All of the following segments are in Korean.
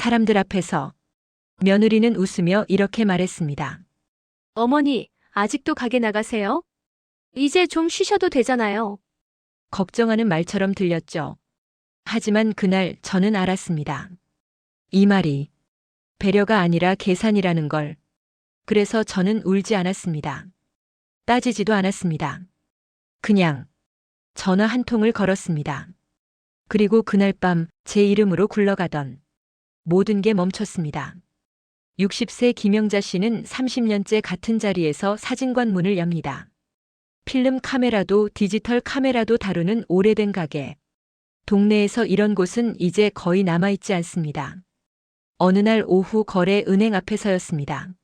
사람들 앞에서 며느리는 웃으며 이렇게 말했습니다. 어머니, 아직도 가게 나가세요? 이제 좀 쉬셔도 되잖아요. 걱정하는 말처럼 들렸죠. 하지만 그날 저는 알았습니다. 이 말이 배려가 아니라 계산이라는 걸. 그래서 저는 울지 않았습니다. 따지지도 않았습니다. 그냥 전화 한 통을 걸었습니다. 그리고 그날 밤 제 이름으로 굴러가던 모든 게 멈췄습니다. 60세 김영자 씨는 30년째 같은 자리에서 사진관 문을 엽니다. 필름 카메라도 디지털 카메라도 다루는 오래된 가게. 동네에서 이런 곳은 이제 거의 남아있지 않습니다. 어느 날 오후 거래 은행 앞에서였습니다.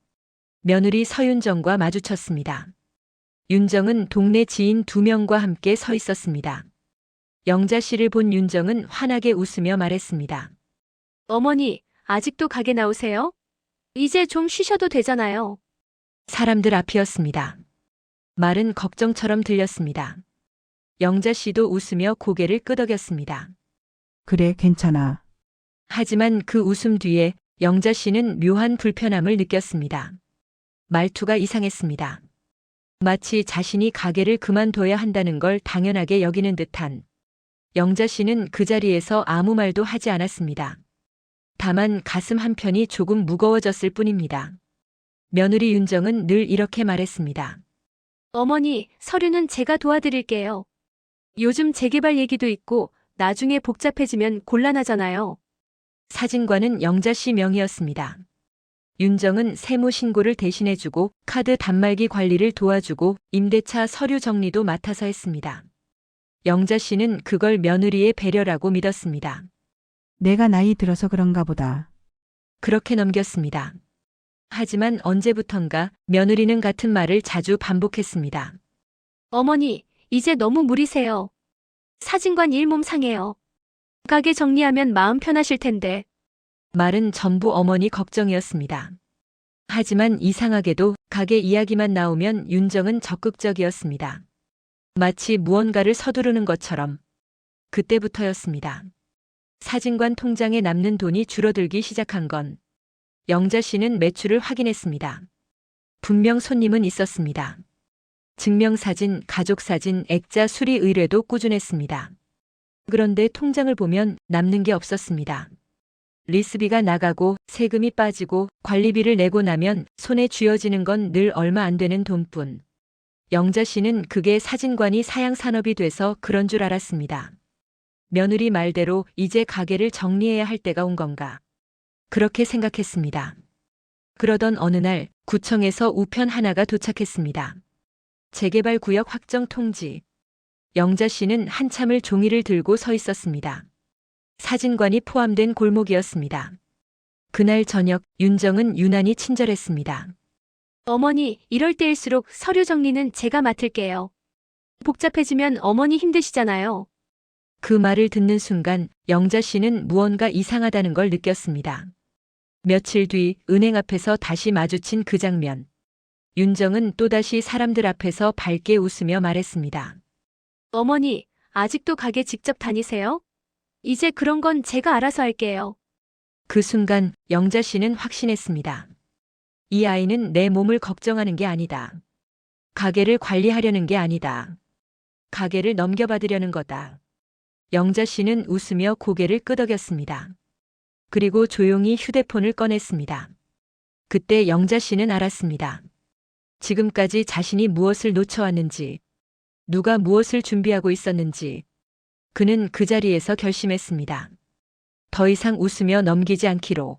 며느리 서윤정과 마주쳤습니다. 윤정은 동네 지인 2명과 함께 서 있었습니다. 영자 씨를 본 윤정은 환하게 웃으며 말했습니다. 어머니, 아직도 가게 나오세요? 이제 좀 쉬셔도 되잖아요. 사람들 앞이었습니다. 말은 걱정처럼 들렸습니다. 영자 씨도 웃으며 고개를 끄덕였습니다. 그래, 괜찮아. 하지만 그 웃음 뒤에 영자 씨는 묘한 불편함을 느꼈습니다. 말투가 이상했습니다. 마치 자신이 가게를 그만둬야 한다는 걸 당연하게 여기는 듯한. 영자 씨는 그 자리에서 아무 말도 하지 않았습니다. 다만 가슴 한편이 조금 무거워졌을 뿐입니다. 며느리 윤정은 늘 이렇게 말했습니다. 어머니, 서류는 제가 도와드릴게요. 요즘 재개발 얘기도 있고 나중에 복잡해지면 곤란하잖아요. 사진관은 영자 씨 명의였습니다. 윤정은 세무 신고를 대신해주고 카드 단말기 관리를 도와주고 임대차 서류 정리도 맡아서 했습니다. 영자 씨는 그걸 며느리의 배려라고 믿었습니다. 내가 나이 들어서 그런가 보다. 그렇게 넘겼습니다. 하지만 언제부턴가 며느리는 같은 말을 자주 반복했습니다. 어머니, 이제 너무 무리세요. 사진관 일 몸 상해요. 가게 정리하면 마음 편하실 텐데. 말은 전부 어머니 걱정이었습니다. 하지만 이상하게도 가게 이야기만 나오면 윤정은 적극적이었습니다. 마치 무언가를 서두르는 것처럼. 그때부터였습니다. 사진관 통장에 남는 돈이 줄어들기 시작한 건 영자 씨는 매출을 확인했습니다. 분명 손님은 있었습니다. 증명사진, 가족사진, 액자 수리 의뢰도 꾸준했습니다. 그런데 통장을 보면 남는 게 없었습니다. 리스비가 나가고 세금이 빠지고 관리비를 내고 나면 손에 쥐어지는 건 늘 얼마 안 되는 돈뿐. 영자 씨는 그게 사진관이 사양산업이 돼서 그런 줄 알았습니다. 며느리 말대로 이제 가게를 정리해야 할 때가 온 건가. 그렇게 생각했습니다. 그러던 어느 날 구청에서 우편 하나가 도착했습니다. 재개발 구역 확정 통지. 영자 씨는 한참을 종이를 들고 서 있었습니다. 사진관이 포함된 골목이었습니다. 그날 저녁 윤정은 유난히 친절했습니다. 어머니, 이럴 때일수록 서류 정리는 제가 맡을게요. 복잡해지면 어머니 힘드시잖아요. 그 말을 듣는 순간 영자 씨는 무언가 이상하다는 걸 느꼈습니다. 며칠 뒤 은행 앞에서 다시 마주친 그 장면. 윤정은 또다시 사람들 앞에서 밝게 웃으며 말했습니다. 어머니, 아직도 가게 직접 다니세요? 이제 그런 건 제가 알아서 할게요. 그 순간 영자 씨는 확신했습니다. 이 아이는 내 몸을 걱정하는 게 아니다. 가게를 관리하려는 게 아니다. 가게를 넘겨받으려는 거다. 영자 씨는 웃으며 고개를 끄덕였습니다. 그리고 조용히 휴대폰을 꺼냈습니다. 그때 영자 씨는 알았습니다. 지금까지 자신이 무엇을 놓쳐왔는지, 누가 무엇을 준비하고 있었는지, 그는 그 자리에서 결심했습니다. 더 이상 웃으며 넘기지 않기로.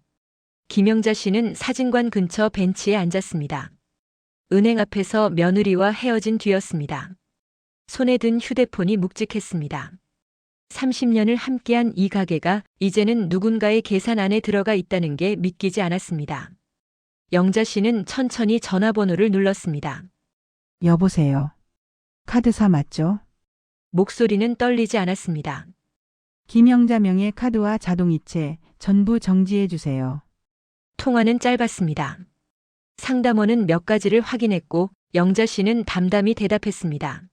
김영자 씨는 사진관 근처 벤치에 앉았습니다. 은행 앞에서 며느리와 헤어진 뒤였습니다. 손에 든 휴대폰이 묵직했습니다. 30년을 함께한 이 가게가 이제는 누군가의 계산 안에 들어가 있다는 게 믿기지 않았습니다. 영자 씨는 천천히 전화번호를 눌렀습니다. 여보세요. 카드사 맞죠? 목소리는 떨리지 않았습니다. 김영자 명의 카드와 자동이체 전부 정지해 주세요. 통화는 짧았습니다. 상담원은 몇 가지를 확인했고 영자 씨는 담담히 대답했습니다.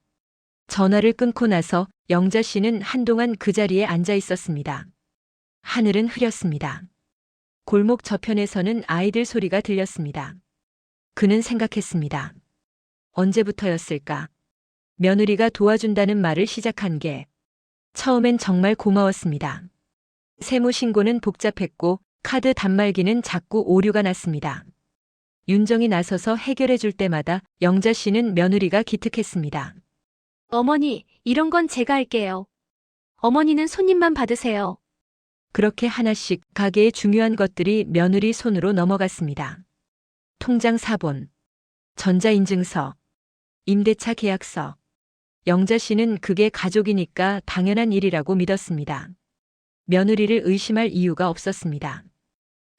전화를 끊고 나서 영자 씨는 한동안 그 자리에 앉아 있었습니다. 하늘은 흐렸습니다. 골목 저편에서는 아이들 소리가 들렸습니다. 그는 생각했습니다. 언제부터였을까? 며느리가 도와준다는 말을 시작한 게 처음엔 정말 고마웠습니다. 세무 신고는 복잡했고 카드 단말기는 자꾸 오류가 났습니다. 윤정이 나서서 해결해 줄 때마다 영자 씨는 며느리가 기특했습니다. 어머니, 이런 건 제가 할게요. 어머니는 손님만 받으세요. 그렇게 하나씩 가게의 중요한 것들이 며느리 손으로 넘어갔습니다. 통장 사본, 전자인증서, 임대차 계약서. 영자 씨는 그게 가족이니까 당연한 일이라고 믿었습니다. 며느리를 의심할 이유가 없었습니다.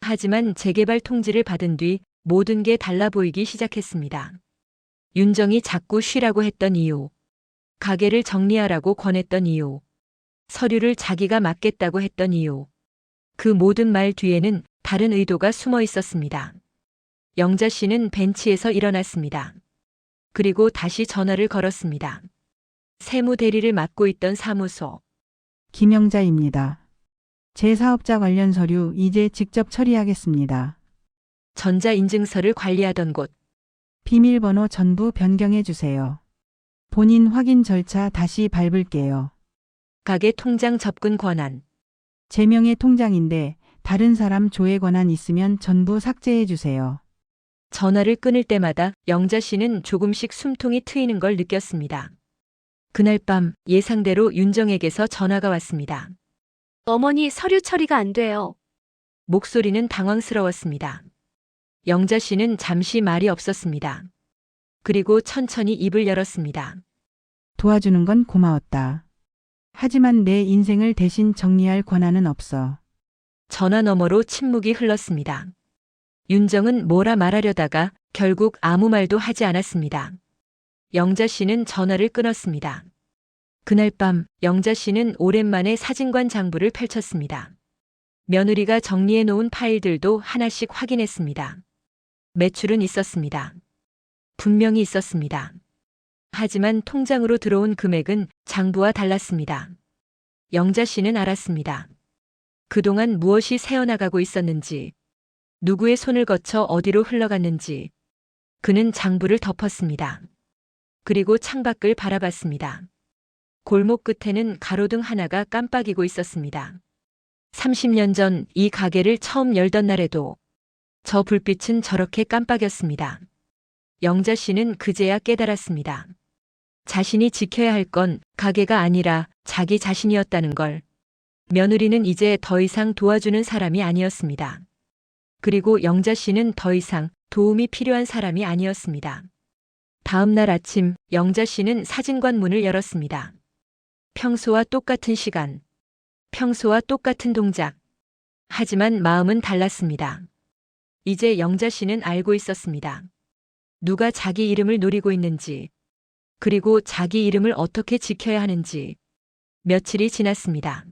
하지만 재개발 통지를 받은 뒤 모든 게 달라 보이기 시작했습니다. 윤정이 자꾸 쉬라고 했던 이유, 가게를 정리하라고 권했던 이유, 서류를 자기가 맡겠다고 했던 이유. 그 모든 말 뒤에는 다른 의도가 숨어 있었습니다. 영자 씨는 벤치에서 일어났습니다. 그리고 다시 전화를 걸었습니다. 세무 대리를 맡고 있던 사무소. 김영자입니다. 제 사업자 관련 서류 이제 직접 처리하겠습니다. 전자인증서를 관리하던 곳. 비밀번호 전부 변경해 주세요. 본인 확인 절차 다시 밟을게요. 가게 통장 접근 권한. 제 명의 통장인데 다른 사람 조회 권한 있으면 전부 삭제해 주세요. 전화를 끊을 때마다 영자 씨는 조금씩 숨통이 트이는 걸 느꼈습니다. 그날 밤 예상대로 윤정에게서 전화가 왔습니다. 어머니, 서류 처리가 안 돼요. 목소리는 당황스러웠습니다. 영자 씨는 잠시 말이 없었습니다. 그리고 천천히 입을 열었습니다. 도와주는 건 고마웠다. 하지만 내 인생을 대신 정리할 권한은 없어. 전화 너머로 침묵이 흘렀습니다. 윤정은 뭐라 말하려다가 결국 아무 말도 하지 않았습니다. 영자 씨는 전화를 끊었습니다. 그날 밤 영자 씨는 오랜만에 사진관 장부를 펼쳤습니다. 며느리가 정리해 놓은 파일들도 하나씩 확인했습니다. 매출은 있었습니다. 분명히 있었습니다. 하지만 통장으로 들어온 금액은 장부와 달랐습니다. 영자 씨는 알았습니다. 그동안 무엇이 새어나가고 있었는지, 누구의 손을 거쳐 어디로 흘러갔는지. 그는 장부를 덮었습니다. 그리고 창밖을 바라봤습니다. 골목 끝에는 가로등 하나가 깜빡이고 있었습니다. 30년 전 이 가게를 처음 열던 날에도 저 불빛은 저렇게 깜빡였습니다. 영자 씨는 그제야 깨달았습니다. 자신이 지켜야 할 건 가게가 아니라 자기 자신이었다는 걸. 며느리는 이제 더 이상 도와주는 사람이 아니었습니다. 그리고 영자 씨는 더 이상 도움이 필요한 사람이 아니었습니다. 다음 날 아침 영자 씨는 사진관 문을 열었습니다. 평소와 똑같은 시간, 평소와 똑같은 동작. 하지만 마음은 달랐습니다. 이제 영자 씨는 알고 있었습니다. 누가 자기 이름을 노리고 있는지, 그리고 자기 이름을 어떻게 지켜야 하는지. 며칠이 지났습니다.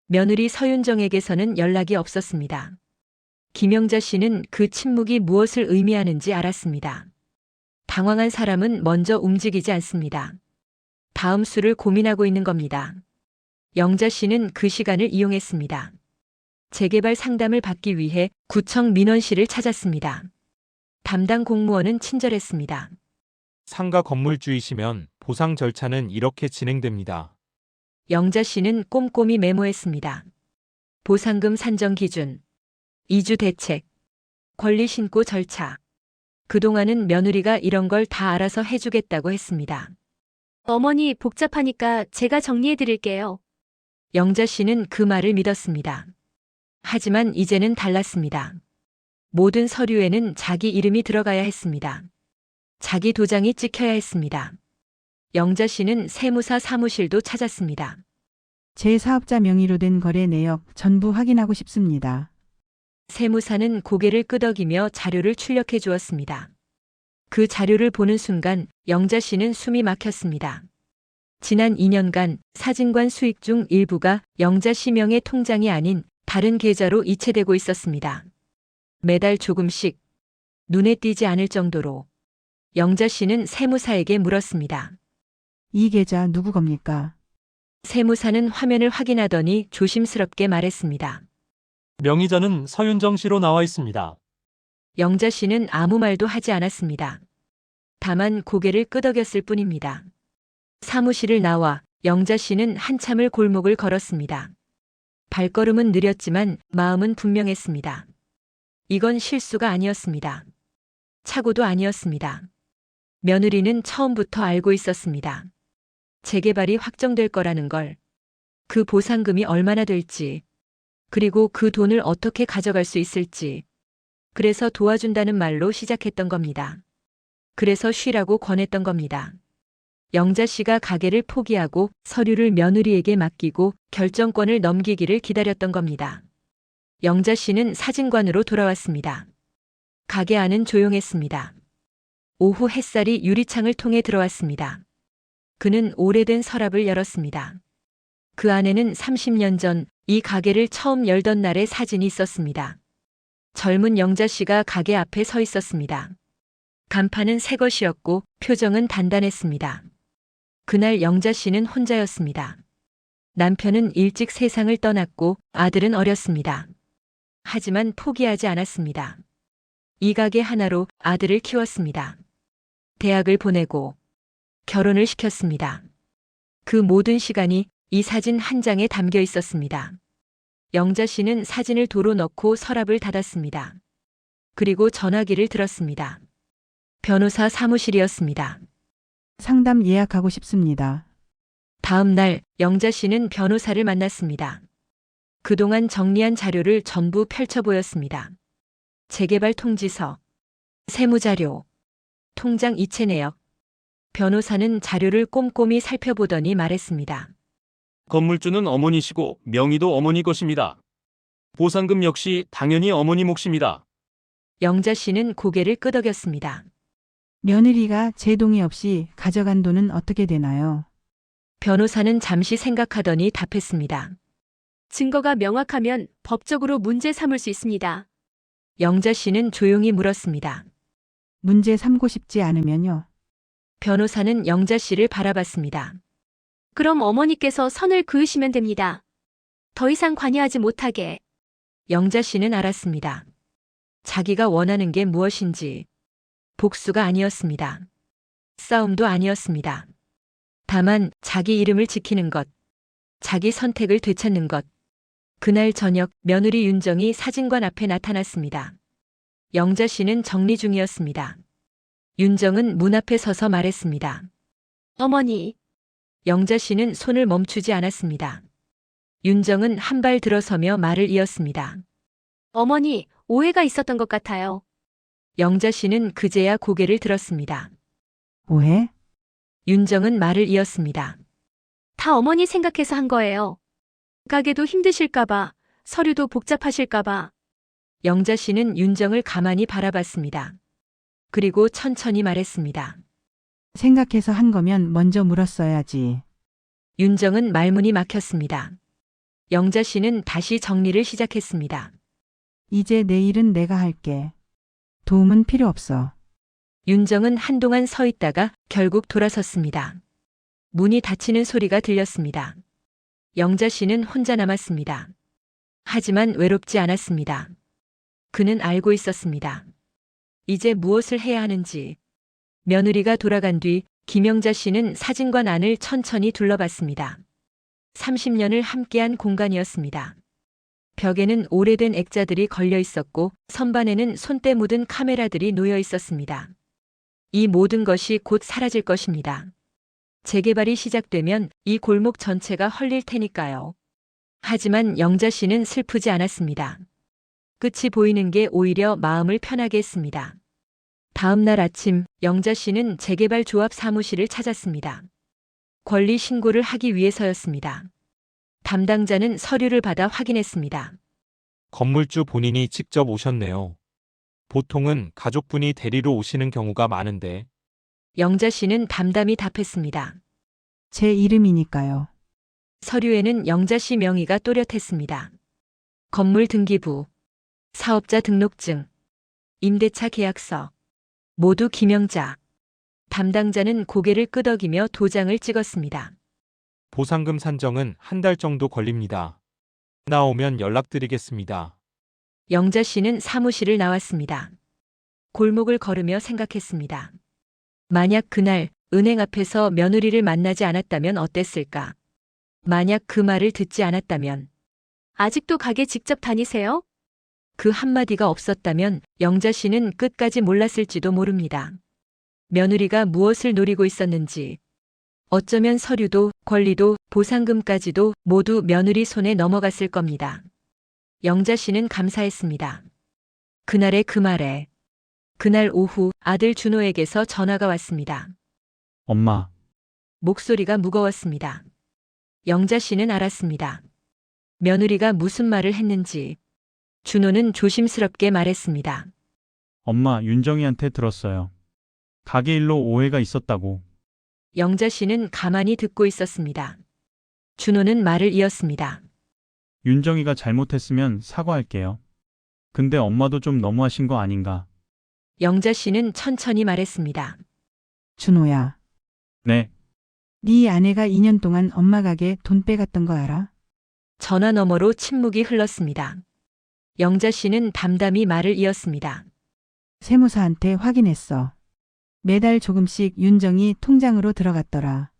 며느리 서윤정에게서는 연락이 없었습니다. 김영자 씨는 그 침묵이 무엇을 의미하는지 알았습니다. 당황한 사람은 먼저 움직이지 않습니다. 다음 수를 고민하고 있는 겁니다. 영자 씨는 그 시간을 이용했습니다. 재개발 상담을 받기 위해 구청 민원실을 찾았습니다. 담당 공무원은 친절했습니다. 상가 건물주이시면 보상 절차는 이렇게 진행됩니다. 영자 씨는 꼼꼼히 메모했습니다. 보상금 산정 기준, 이주 대책, 권리 신고 절차. 그동안은 며느리가 이런 걸 다 알아서 해주겠다고 했습니다. 어머니, 복잡하니까 제가 정리해 드릴게요. 영자 씨는 그 말을 믿었습니다. 하지만 이제는 달랐습니다. 모든 서류에는 자기 이름이 들어가야 했습니다. 자기 도장이 찍혀야 했습니다. 영자 씨는 세무사 사무실도 찾았습니다. 제 사업자 명의로 된 거래 내역 전부 확인하고 싶습니다. 세무사는 고개를 끄덕이며 자료를 출력해 주었습니다. 그 자료를 보는 순간 영자 씨는 숨이 막혔습니다. 지난 2년간 사진관 수익 중 일부가 영자 씨 명의 통장이 아닌 다른 계좌로 이체되고 있었습니다. 매달 조금씩 눈에 띄지 않을 정도로. 영자 씨는 세무사에게 물었습니다. 이 계좌 누구 겁니까? 세무사는 화면을 확인하더니 조심스럽게 말했습니다. 명의자는 서윤정 씨로 나와 있습니다. 영자 씨는 아무 말도 하지 않았습니다. 다만 고개를 끄덕였을 뿐입니다. 사무실을 나와 영자 씨는 한참을 골목을 걸었습니다. 발걸음은 느렸지만 마음은 분명했습니다. 이건 실수가 아니었습니다. 착오도 아니었습니다. 며느리는 처음부터 알고 있었습니다. 재개발이 확정될 거라는 걸, 그 보상금이 얼마나 될지, 그리고 그 돈을 어떻게 가져갈 수 있을지, 그래서 도와준다는 말로 시작했던 겁니다. 그래서 쉬라고 권했던 겁니다. 영자 씨가 가게를 포기하고 서류를 며느리에게 맡기고 결정권을 넘기기를 기다렸던 겁니다. 영자 씨는 사진관으로 돌아왔습니다. 가게 안은 조용했습니다. 오후 햇살이 유리창을 통해 들어왔습니다. 그는 오래된 서랍을 열었습니다. 그 안에는 30년 전 이 가게를 처음 열던 날의 사진이 있었습니다. 젊은 영자 씨가 가게 앞에 서 있었습니다. 간판은 새 것이었고 표정은 단단했습니다. 그날 영자 씨는 혼자였습니다. 남편은 일찍 세상을 떠났고 아들은 어렸습니다. 하지만 포기하지 않았습니다. 이 가게 하나로 아들을 키웠습니다. 대학을 보내고 결혼을 시켰습니다. 그 모든 시간이 이 사진 한 장에 담겨 있었습니다. 영자 씨는 사진을 도로 넣고 서랍을 닫았습니다. 그리고 전화기를 들었습니다. 변호사 사무실이었습니다. 상담 예약하고 싶습니다. 다음 날 영자 씨는 변호사를 만났습니다. 그동안 정리한 자료를 전부 펼쳐 보였습니다. 재개발 통지서, 세무자료, 통장 이체 내역. 변호사는 자료를 꼼꼼히 살펴보더니 말했습니다. 건물주는 어머니시고 명의도 어머니 것입니다. 보상금 역시 당연히 어머니 몫입니다. 영자 씨는 고개를 끄덕였습니다. 며느리가 제 동의 없이 가져간 돈은 어떻게 되나요? 변호사는 잠시 생각하더니 답했습니다. 증거가 명확하면 법적으로 문제 삼을 수 있습니다. 영자 씨는 조용히 물었습니다. 문제 삼고 싶지 않으면요. 변호사는 영자 씨를 바라봤습니다. 그럼 어머니께서 선을 그으시면 됩니다. 더 이상 관여하지 못하게. 영자 씨는 알았습니다. 자기가 원하는 게 무엇인지. 복수가 아니었습니다. 싸움도 아니었습니다. 다만 자기 이름을 지키는 것, 자기 선택을 되찾는 것. 그날 저녁 며느리 윤정이 사진관 앞에 나타났습니다. 영자 씨는 정리 중이었습니다. 윤정은 문 앞에 서서 말했습니다. 어머니, 영자 씨는 손을 멈추지 않았습니다. 윤정은 한 발 들어서며 말을 이었습니다. 어머니, 오해가 있었던 것 같아요. 영자 씨는 그제야 고개를 들었습니다. 오해? 윤정은 말을 이었습니다. 다 어머니 생각해서 한 거예요. 가게도 힘드실까봐, 서류도 복잡하실까봐. 영자 씨는 윤정을 가만히 바라봤습니다. 그리고 천천히 말했습니다. 생각해서 한 거면 먼저 물었어야지. 윤정은 말문이 막혔습니다. 영자 씨는 다시 정리를 시작했습니다. 이제 내 일은 내가 할게. 도움은 필요 없어. 윤정은 한동안 서 있다가 결국 돌아섰습니다. 문이 닫히는 소리가 들렸습니다. 영자 씨는 혼자 남았습니다. 하지만 외롭지 않았습니다. 그는 알고 있었습니다. 이제 무엇을 해야 하는지. 며느리가 돌아간 뒤 김영자 씨는 사진관 안을 천천히 둘러봤습니다. 30년을 함께한 공간이었습니다. 벽에는 오래된 액자들이 걸려 있었고 선반에는 손때 묻은 카메라들이 놓여 있었습니다. 이 모든 것이 곧 사라질 것입니다. 재개발이 시작되면 이 골목 전체가 헐릴 테니까요. 하지만 영자 씨는 슬프지 않았습니다. 끝이 보이는 게 오히려 마음을 편하게 했습니다. 다음 날 아침 영자 씨는 재개발 조합 사무실을 찾았습니다. 권리 신고를 하기 위해서였습니다. 담당자는 서류를 받아 확인했습니다. 건물주 본인이 직접 오셨네요. 보통은 가족분이 데리러 오시는 경우가 많은데 영자 씨는 담담히 답했습니다. 제 이름이니까요. 서류에는 영자 씨 명의가 또렷했습니다. 건물 등기부, 사업자 등록증, 임대차 계약서, 모두 김영자. 담당자는 고개를 끄덕이며 도장을 찍었습니다. 보상금 산정은 한 달 정도 걸립니다. 나오면 연락드리겠습니다. 영자 씨는 사무실을 나왔습니다. 골목을 걸으며 생각했습니다. 만약 그날 은행 앞에서 며느리를 만나지 않았다면 어땠을까? 만약 그 말을 듣지 않았다면, 아직도 가게 직접 다니세요? 그 한마디가 없었다면 영자 씨는 끝까지 몰랐을지도 모릅니다. 며느리가 무엇을 노리고 있었는지, 어쩌면 서류도 권리도 보상금까지도 모두 며느리 손에 넘어갔을 겁니다. 영자 씨는 감사했습니다. 그날의 그 말에, 그날 오후 아들 준호에게서 전화가 왔습니다. 엄마, 목소리가 무거웠습니다. 영자 씨는 알았습니다. 며느리가 무슨 말을 했는지. 준호는 조심스럽게 말했습니다. 엄마 윤정이한테 들었어요. 가게 일로 오해가 있었다고. 영자 씨는 가만히 듣고 있었습니다. 준호는 말을 이었습니다. 윤정이가 잘못했으면 사과할게요. 근데 엄마도 좀 너무하신 거 아닌가? 영자 씨는 천천히 말했습니다. 준호야, 네, 네 아내가 2년 동안 엄마 가게 돈 빼갔던 거 알아? 전화 너머로 침묵이 흘렀습니다. 영자 씨는 담담히 말을 이었습니다. 세무사한테 확인했어. 매달 조금씩 윤정이 통장으로 들어갔더라.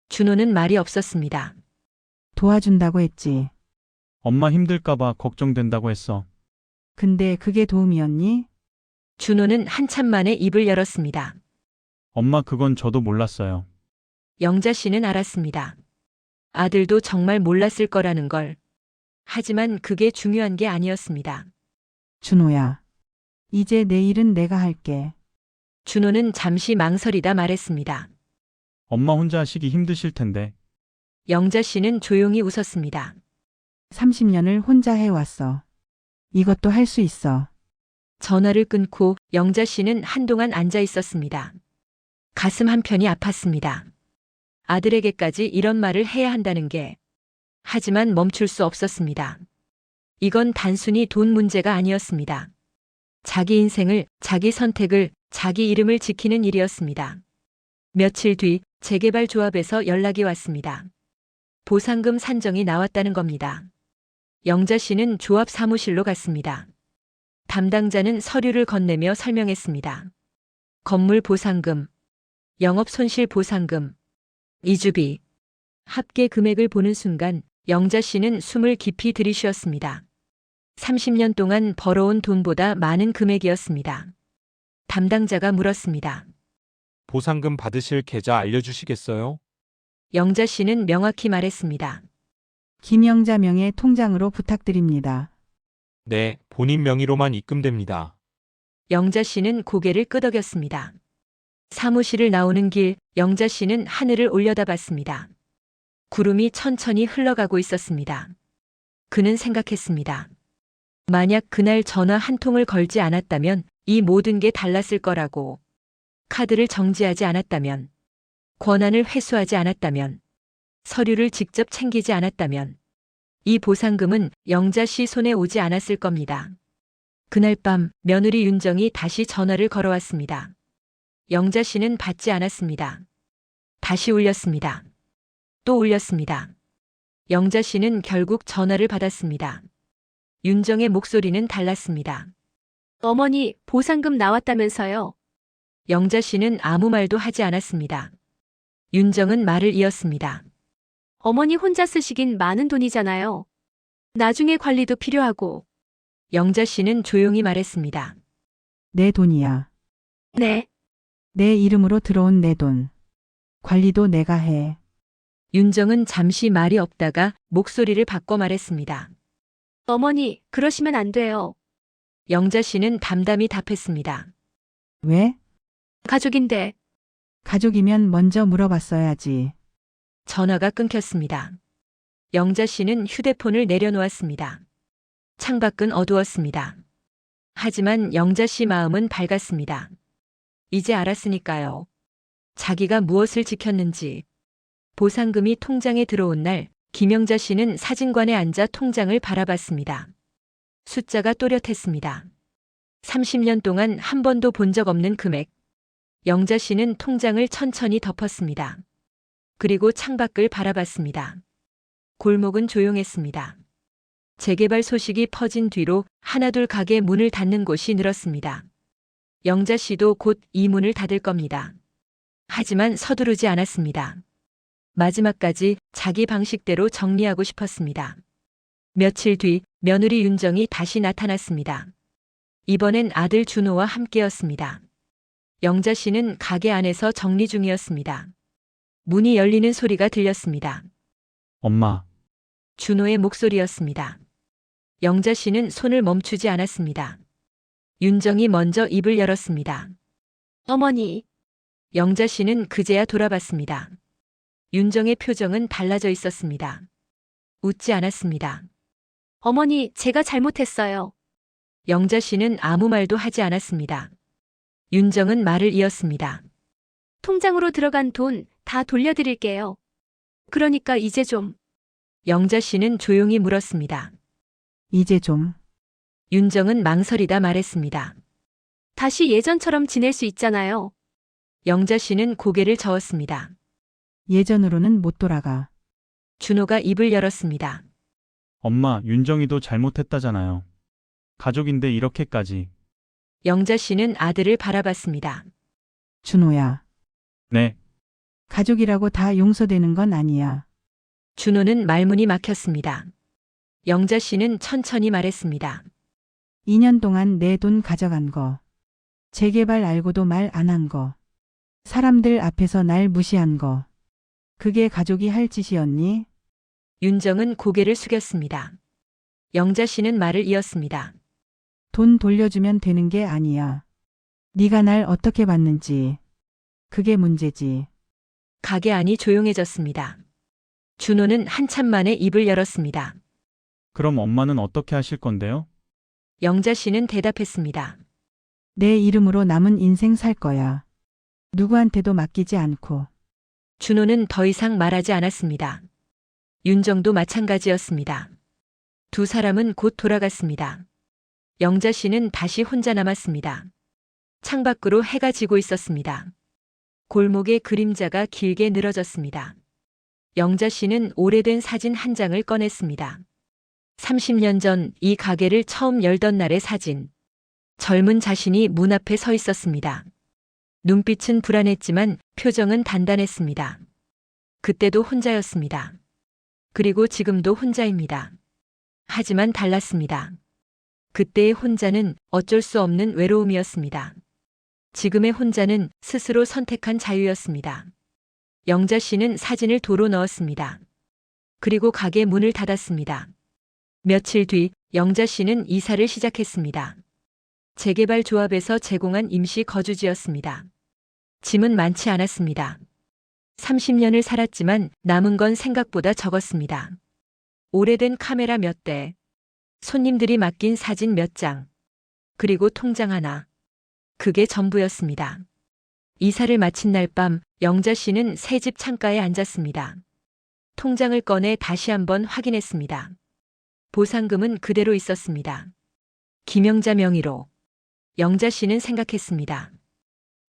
준호는 말이 없었습니다. 도와준다고 했지. 엄마 힘들까봐 걱정된다고 했어. 근데 그게 도움이었니? 준호는 한참 만에 입을 열었습니다. 엄마 그건 저도 몰랐어요. 영자 씨는 알았습니다. 아들도 정말 몰랐을 거라는 걸. 하지만 그게 중요한 게 아니었습니다. 준호야, 이제 내 일은 내가 할게. 준호는 잠시 망설이다 말했습니다. 엄마 혼자 하시기 힘드실 텐데. 영자 씨는 조용히 웃었습니다. 30년을 혼자 해왔어. 이것도 할 수 있어. 전화를 끊고 영자 씨는 한동안 앉아 있었습니다. 가슴 한편이 아팠습니다. 아들에게까지 이런 말을 해야 한다는 게. 하지만 멈출 수 없었습니다. 이건 단순히 돈 문제가 아니었습니다. 자기 인생을, 자기 선택을, 자기 이름을 지키는 일이었습니다. 며칠 뒤 재개발 조합에서 연락이 왔습니다. 보상금 산정이 나왔다는 겁니다. 영자 씨는 조합 사무실로 갔습니다. 담당자는 서류를 건네며 설명했습니다. 건물 보상금, 영업 손실 보상금, 이주비, 합계 금액을 보는 순간 영자 씨는 숨을 깊이 들이쉬었습니다. 30년 동안 벌어온 돈보다 많은 금액이었습니다. 담당자가 물었습니다. 보상금 받으실 계좌 알려주시겠어요? 영자 씨는 명확히 말했습니다. 김영자 명의 통장으로 부탁드립니다. 네, 본인 명의로만 입금됩니다. 영자 씨는 고개를 끄덕였습니다. 사무실을 나오는 길, 영자 씨는 하늘을 올려다봤습니다. 구름이 천천히 흘러가고 있었습니다. 그는 생각했습니다. 만약 그날 전화 한 통을 걸지 않았다면 이 모든 게 달랐을 거라고. 카드를 정지하지 않았다면, 권한을 회수하지 않았다면, 서류를 직접 챙기지 않았다면, 이 보상금은 영자 씨 손에 오지 않았을 겁니다. 그날 밤 며느리 윤정이 다시 전화를 걸어왔습니다. 영자 씨는 받지 않았습니다. 다시 울렸습니다. 또 울렸습니다. 영자 씨는 결국 전화를 받았습니다. 윤정의 목소리는 달랐습니다. 어머니, 보상금 나왔다면서요. 영자 씨는 아무 말도 하지 않았습니다. 윤정은 말을 이었습니다. 어머니 혼자 쓰시긴 많은 돈이잖아요. 나중에 관리도 필요하고. 영자 씨는 조용히 말했습니다. 내 돈이야. 네, 내 이름으로 들어온 내 돈. 관리도 내가 해. 윤정은 잠시 말이 없다가 목소리를 바꿔 말했습니다. 어머니, 그러시면 안 돼요. 영자 씨는 담담히 답했습니다. 왜? 가족인데. 가족이면 먼저 물어봤어야지. 전화가 끊겼습니다. 영자 씨는 휴대폰을 내려놓았습니다. 창밖은 어두웠습니다. 하지만 영자 씨 마음은 밝았습니다. 이제 알았으니까요. 자기가 무엇을 지켰는지. 보상금이 통장에 들어온 날, 김영자 씨는 사진관에 앉아 통장을 바라봤습니다. 숫자가 또렷했습니다. 30년 동안 한 번도 본 적 없는 금액. 영자 씨는 통장을 천천히 덮었습니다. 그리고 창밖을 바라봤습니다. 골목은 조용했습니다. 재개발 소식이 퍼진 뒤로 하나둘 가게 문을 닫는 곳이 늘었습니다. 영자 씨도 곧 이 문을 닫을 겁니다. 하지만 서두르지 않았습니다. 마지막까지 자기 방식대로 정리하고 싶었습니다. 며칠 뒤 며느리 윤정이 다시 나타났습니다. 이번엔 아들 준호와 함께였습니다. 영자 씨는 가게 안에서 정리 중이었습니다. 문이 열리는 소리가 들렸습니다. 엄마, 준호의 목소리였습니다. 영자 씨는 손을 멈추지 않았습니다. 윤정이 먼저 입을 열었습니다. 어머니, 영자 씨는 그제야 돌아봤습니다. 윤정의 표정은 달라져 있었습니다. 웃지 않았습니다. 어머니, 제가 잘못했어요. 영자 씨는 아무 말도 하지 않았습니다. 윤정은 말을 이었습니다. 통장으로 들어간 돈 다 돌려드릴게요. 그러니까 이제 좀. 영자 씨는 조용히 물었습니다. 이제 좀. 윤정은 망설이다 말했습니다. 다시 예전처럼 지낼 수 있잖아요. 영자 씨는 고개를 저었습니다. 예전으로는 못 돌아가. 준호가 입을 열었습니다. 엄마, 윤정이도 잘못했다잖아요. 가족인데 이렇게까지. 영자 씨는 아들을 바라봤습니다. 준호야. 네, 가족이라고 다 용서되는 건 아니야. 준호는 말문이 막혔습니다. 영자 씨는 천천히 말했습니다. 2년 동안 내 돈 가져간 거. 재개발 알고도 말 안 한 거. 사람들 앞에서 날 무시한 거. 그게 가족이 할 짓이었니? 윤정은 고개를 숙였습니다. 영자 씨는 말을 이었습니다. 돈 돌려주면 되는 게 아니야. 네가 날 어떻게 봤는지. 그게 문제지. 가게 안이 조용해졌습니다. 준호는 한참 만에 입을 열었습니다. 그럼 엄마는 어떻게 하실 건데요? 영자 씨는 대답했습니다. 내 이름으로 남은 인생 살 거야. 누구한테도 맡기지 않고. 준호는 더 이상 말하지 않았습니다. 윤정도 마찬가지였습니다. 두 사람은 곧 돌아갔습니다. 영자 씨는 다시 혼자 남았습니다. 창밖으로 해가 지고 있었습니다. 골목의 그림자가 길게 늘어졌습니다. 영자 씨는 오래된 사진 한 장을 꺼냈습니다. 30년 전 이 가게를 처음 열던 날의 사진. 젊은 자신이 문 앞에 서 있었습니다. 눈빛은 불안했지만 표정은 단단했습니다. 그때도 혼자였습니다. 그리고 지금도 혼자입니다. 하지만 달랐습니다. 그때의 혼자는 어쩔 수 없는 외로움이었습니다. 지금의 혼자는 스스로 선택한 자유였습니다. 영자 씨는 사진을 도로 넣었습니다. 그리고 가게 문을 닫았습니다. 며칠 뒤 영자 씨는 이사를 시작했습니다. 재개발 조합에서 제공한 임시 거주지였습니다. 짐은 많지 않았습니다. 30년을 살았지만 남은 건 생각보다 적었습니다. 오래된 카메라 몇 대, 손님들이 맡긴 사진 몇 장, 그리고 통장 하나. 그게 전부였습니다. 이사를 마친 날 밤 영자 씨는 새 집 창가에 앉았습니다. 통장을 꺼내 다시 한번 확인했습니다. 보상금은 그대로 있었습니다. 김영자 명의로. 영자 씨는 생각했습니다.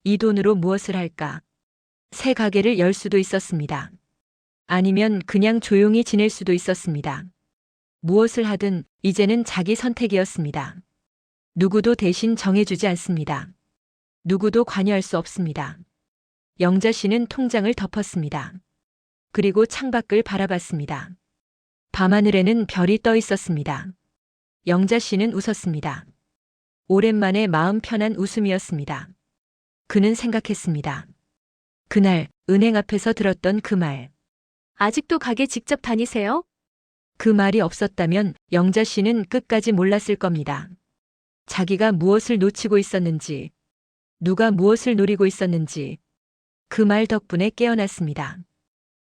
이 돈으로 무엇을 할까? 새 가게를 열 수도 있었습니다. 아니면 그냥 조용히 지낼 수도 있었습니다. 무엇을 하든 이제는 자기 선택이었습니다. 누구도 대신 정해주지 않습니다. 누구도 관여할 수 없습니다. 영자 씨는 통장을 덮었습니다. 그리고 창밖을 바라봤습니다. 밤하늘에는 별이 떠 있었습니다. 영자 씨는 웃었습니다. 오랜만에 마음 편한 웃음이었습니다. 그는 생각했습니다. 그날 은행 앞에서 들었던 그 말. 아직도 가게 직접 다니세요? 그 말이 없었다면 영자 씨는 끝까지 몰랐을 겁니다. 자기가 무엇을 놓치고 있었는지, 누가 무엇을 노리고 있었는지 그 말 덕분에 깨어났습니다.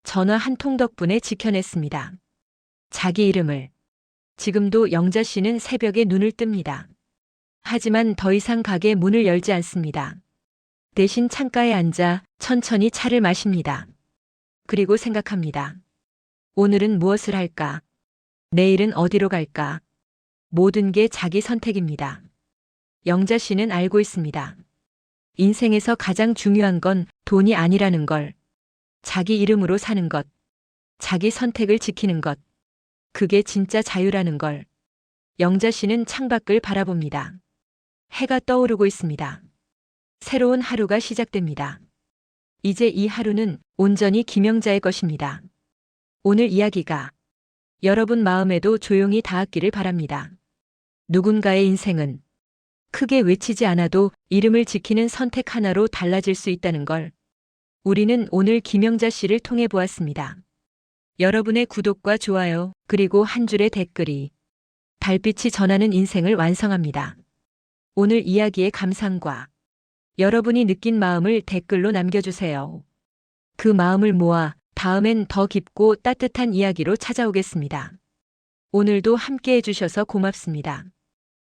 전화 한 통 덕분에 지켜냈습니다. 자기 이름을. 지금도 영자 씨는 새벽에 눈을 뜹니다. 하지만 더 이상 가게 문을 열지 않습니다. 대신 창가에 앉아 천천히 차를 마십니다. 그리고 생각합니다. 오늘은 무엇을 할까? 내일은 어디로 갈까? 모든 게 자기 선택입니다. 영자 씨는 알고 있습니다. 인생에서 가장 중요한 건 돈이 아니라는 걸. 자기 이름으로 사는 것. 자기 선택을 지키는 것. 그게 진짜 자유라는 걸. 영자 씨는 창밖을 바라봅니다. 해가 떠오르고 있습니다. 새로운 하루가 시작됩니다. 이제 이 하루는 온전히 김영자의 것입니다. 오늘 이야기가 여러분 마음에도 조용히 닿았기를 바랍니다. 누군가의 인생은 크게 외치지 않아도 이름을 지키는 선택 하나로 달라질 수 있다는 걸 우리는 오늘 김영자 씨를 통해 보았습니다. 여러분의 구독과 좋아요, 그리고 한 줄의 댓글이 달빛이 전하는 인생을 완성합니다. 오늘 이야기의 감상과 여러분이 느낀 마음을 댓글로 남겨주세요. 그 마음을 모아 다음엔 더 깊고 따뜻한 이야기로 찾아오겠습니다. 오늘도 함께 해주셔서 고맙습니다.